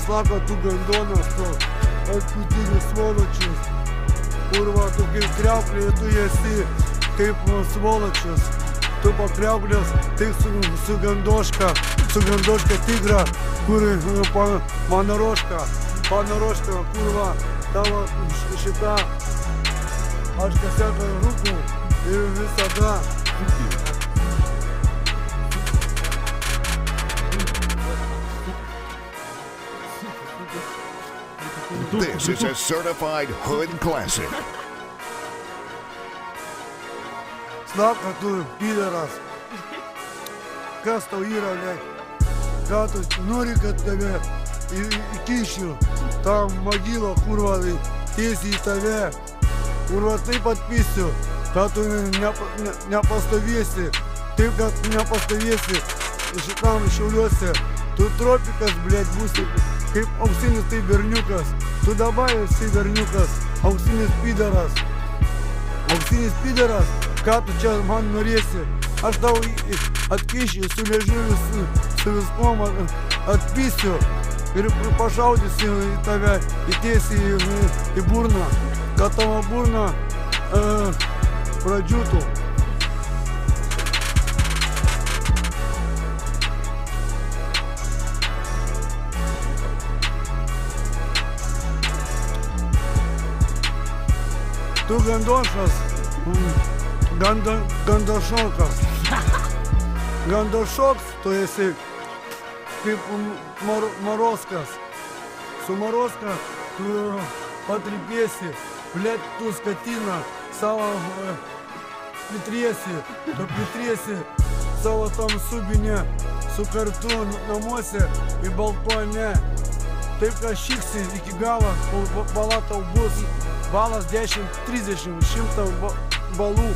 sako, tu gandonas, tu atkutinis svoločius. Kurva, tu kaip kriauklė, tu esi kaip svoločius. Tu pakriauklės, tai su gandoška tigra, kur panaroška, kurva, tavo šita, aš kasetą rūkau ir visada. This is a certified hood classic. Snapka tu, pideras. Kas tau yra, ne? Ką tu nori, kad tave įkišiu? Ta magila, kurva, tiesiai į tave. Kurva, taip atpisiu. Ką tu nepastovėsi. Taip, kad nepastovėsi šitam Šiauliuose. Tu tropikas, blėt, būsi kaip auksinis tai berniukas. Tu dabar esi berniukas, auksinis pideras. Auksinis pideras. Ką tu čia man norėsi? Aš tau atkišiu, su liežuviu, su viskom atpisiu ir pašaudysiu į tave, įtiesiu į burną, kad tavo burna pradžiūtų. Tu gandošas. Gandošokas. Gandošoks, tu esi kaip Maroskas. Su Maroska tu patripėsi, blėt, tu skatina savo pritriesi, tu pritriesi savo tam subinę su kartu namuose į balkone. Taip, kad šiksi iki galo, kol bala tau bus. Balas 10, 30, 100 balų.